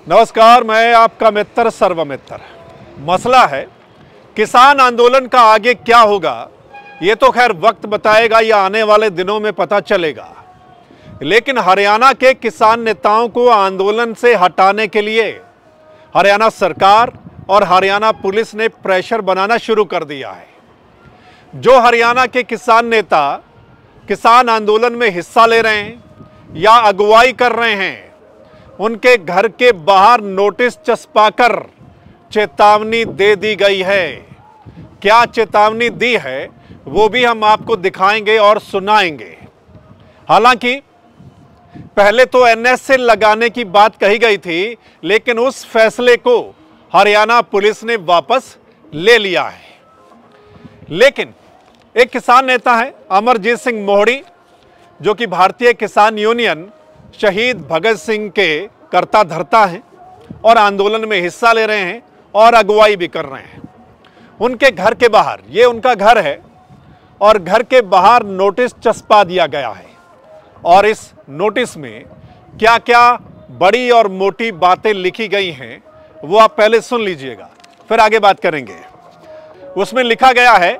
नमस्कार, मैं आपका मित्र सर्वमित्र। मसला है किसान आंदोलन का आगे क्या होगा, ये तो खैर वक्त बताएगा या आने वाले दिनों में पता चलेगा। लेकिन हरियाणा के किसान नेताओं को आंदोलन से हटाने के लिए हरियाणा सरकार और हरियाणा पुलिस ने प्रेशर बनाना शुरू कर दिया है। जो हरियाणा के किसान नेता किसान आंदोलन में हिस्सा ले रहे हैं या अगुवाई कर रहे हैं, उनके घर के बाहर नोटिस चस्पाकर चेतावनी दे दी गई है। क्या चेतावनी दी है वो भी हम आपको दिखाएंगे और सुनाएंगे। हालांकि पहले तो एनएसए लगाने की बात कही गई थी, लेकिन उस फैसले को हरियाणा पुलिस ने वापस ले लिया है। लेकिन एक किसान नेता है अमरजीत सिंह मोहड़ी, जो कि भारतीय किसान यूनियन शहीद भगत सिंह के कर्ता धर्ता हैं और आंदोलन में हिस्सा ले रहे हैं और अगुवाई भी कर रहे हैं। उनके घर के बाहर, ये उनका घर है, और घर के बाहर नोटिस चस्पा दिया गया है। और इस नोटिस में क्या क्या बड़ी और मोटी बातें लिखी गई हैं वो आप पहले सुन लीजिएगा, फिर आगे बात करेंगे। उसमें लिखा गया है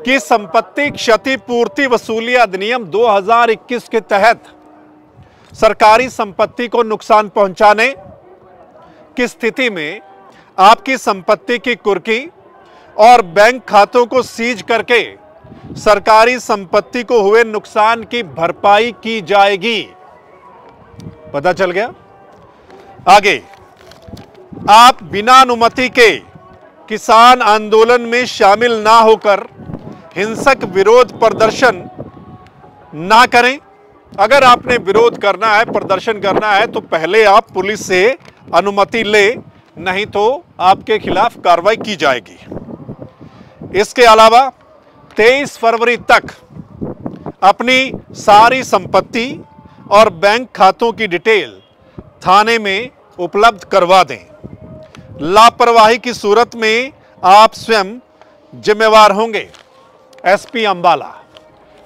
कि संपत्ति क्षतिपूर्ति वसूली अधिनियम 2021 के तहत सरकारी संपत्ति को नुकसान पहुंचाने की स्थिति में आपकी संपत्ति की कुर्की और बैंक खातों को सीज करके सरकारी संपत्ति को हुए नुकसान की भरपाई की जाएगी। पता चल गया? आगे, आप बिना अनुमति के किसान आंदोलन में शामिल ना होकर हिंसक विरोध प्रदर्शन ना करें। अगर आपने विरोध करना है, प्रदर्शन करना है, तो पहले आप पुलिस से अनुमति ले, नहीं तो आपके खिलाफ कार्रवाई की जाएगी। इसके अलावा 23 फरवरी तक अपनी सारी संपत्ति और बैंक खातों की डिटेल थाने में उपलब्ध करवा दें। लापरवाही की सूरत में आप स्वयं जिम्मेवार होंगे। एसपी अंबाला।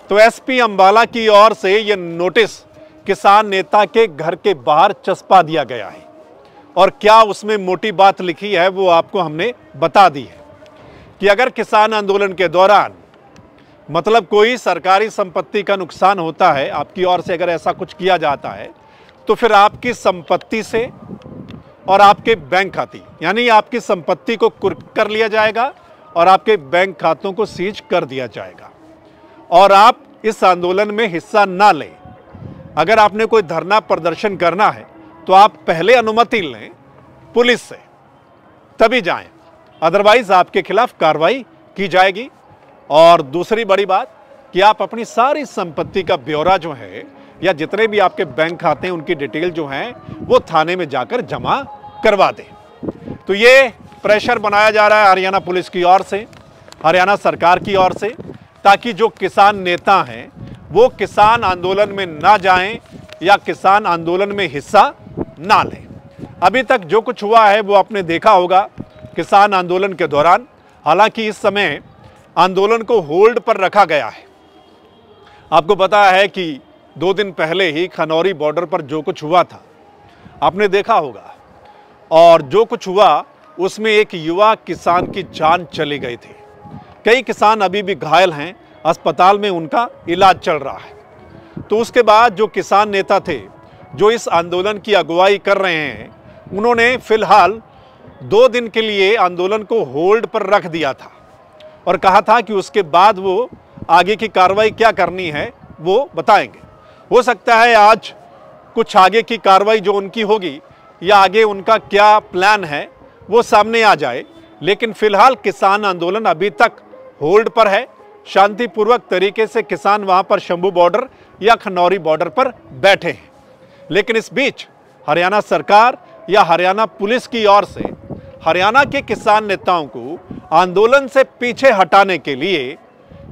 तो एसपी अंबाला की ओर से यह नोटिस किसान नेता के घर के बाहर चस्पा दिया गया है। और क्या उसमें मोटी बात लिखी है वो आपको हमने बता दी है कि अगर किसान आंदोलन के दौरान मतलब कोई सरकारी संपत्ति का नुकसान होता है, आपकी ओर से अगर ऐसा कुछ किया जाता है, तो फिर आपकी संपत्ति से और आपके बैंक खाते यानी आपकी संपत्ति को कुर्क कर लिया जाएगा और आपके बैंक खातों को सीज कर दिया जाएगा और आप इस आंदोलन में हिस्सा ना लें। अगर आपने कोई धरना प्रदर्शन करना है तो आप पहले अनुमति लें पुलिस से, तभी जाएं, अदरवाइज आपके खिलाफ कार्रवाई की जाएगी। और दूसरी बड़ी बात कि आप अपनी सारी संपत्ति का ब्यौरा जो है या जितने भी आपके बैंक खाते हैं उनकी डिटेल जो है वो थाने में जाकर जमा करवा दें। तो ये प्रेशर बनाया जा रहा है हरियाणा पुलिस की ओर से, हरियाणा सरकार की ओर से, ताकि जो किसान नेता हैं वो किसान आंदोलन में ना जाएं या किसान आंदोलन में हिस्सा ना लें। अभी तक जो कुछ हुआ है वो आपने देखा होगा किसान आंदोलन के दौरान। हालांकि इस समय आंदोलन को होल्ड पर रखा गया है। आपको पता है कि 2 दिन पहले ही खनौरी बॉर्डर पर जो कुछ हुआ था आपने देखा होगा, और जो कुछ हुआ उसमें एक युवा किसान की जान चली गई थी। कई किसान अभी भी घायल हैं, अस्पताल में उनका इलाज चल रहा है। तो उसके बाद जो किसान नेता थे जो इस आंदोलन की अगुवाई कर रहे हैं, उन्होंने फिलहाल 2 दिन के लिए आंदोलन को होल्ड पर रख दिया था और कहा था कि उसके बाद वो आगे की कार्रवाई क्या करनी है वो बताएंगे। हो सकता है आज कुछ आगे की कार्रवाई जो उनकी होगी या आगे उनका क्या प्लान है वो सामने आ जाए, लेकिन फिलहाल किसान आंदोलन अभी तक होल्ड पर है। शांतिपूर्वक तरीके से किसान वहां पर शंभू बॉर्डर या खनौरी बॉर्डर पर बैठे हैं। लेकिन इस बीच हरियाणा सरकार या हरियाणा पुलिस की ओर से हरियाणा के किसान नेताओं को आंदोलन से पीछे हटाने के लिए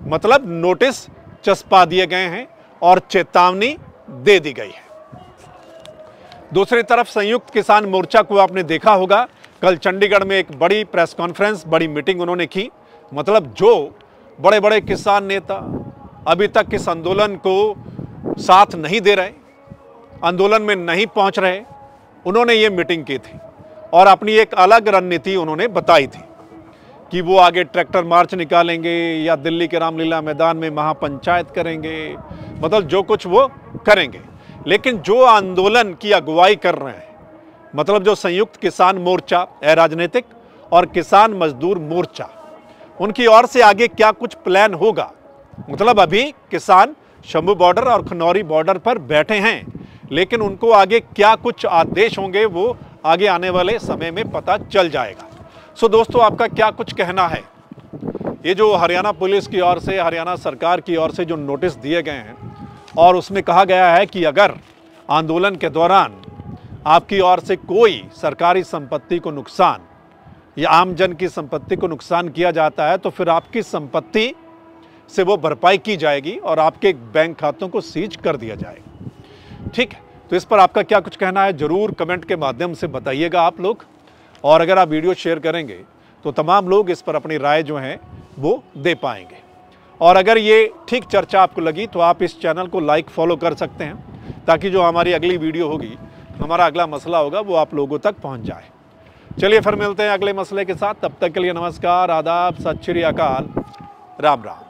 मतलब नोटिस चस्पा दिए गए हैं और चेतावनी दे दी गई है। दूसरी तरफ संयुक्त किसान मोर्चा को आपने देखा होगा, कल चंडीगढ़ में एक बड़ी प्रेस कॉन्फ्रेंस, बड़ी मीटिंग उन्होंने की। मतलब जो बड़े बड़े किसान नेता अभी तक इस आंदोलन को साथ नहीं दे रहे, आंदोलन में नहीं पहुंच रहे, उन्होंने ये मीटिंग की थी और अपनी एक अलग रणनीति उन्होंने बताई थी कि वो आगे ट्रैक्टर मार्च निकालेंगे या दिल्ली के रामलीला मैदान में महापंचायत करेंगे, मतलब जो कुछ वो करेंगे। लेकिन जो आंदोलन की अगुवाई कर रहे हैं, मतलब जो संयुक्त किसान मोर्चा अराजनीतिक और किसान मजदूर मोर्चा, उनकी ओर से आगे क्या कुछ प्लान होगा। मतलब अभी किसान शंभू बॉर्डर और खनौरी बॉर्डर पर बैठे हैं, लेकिन उनको आगे क्या कुछ आदेश होंगे वो आगे आने वाले समय में पता चल जाएगा। सो दोस्तों, आपका क्या कुछ कहना है? ये जो हरियाणा पुलिस की ओर से, हरियाणा सरकार की ओर से जो नोटिस दिए गए हैं और उसमें कहा गया है कि अगर आंदोलन के दौरान आपकी ओर से कोई सरकारी संपत्ति को नुकसान या आम जन की संपत्ति को नुकसान किया जाता है तो फिर आपकी संपत्ति से वो भरपाई की जाएगी और आपके बैंक खातों को सीज कर दिया जाएगा। ठीक है, तो इस पर आपका क्या कुछ कहना है जरूर कमेंट के माध्यम से बताइएगा आप लोग। और अगर आप वीडियो शेयर करेंगे तो तमाम लोग इस पर अपनी राय जो है वो दे पाएंगे। और अगर ये ठीक चर्चा आपको लगी तो आप इस चैनल को लाइक फॉलो कर सकते हैं, ताकि जो हमारी अगली वीडियो होगी, हमारा अगला मसला होगा, वो आप लोगों तक पहुंच जाए। चलिए फिर मिलते हैं अगले मसले के साथ, तब तक के लिए नमस्कार, आदाब, सत श्री अकाल, राम राम।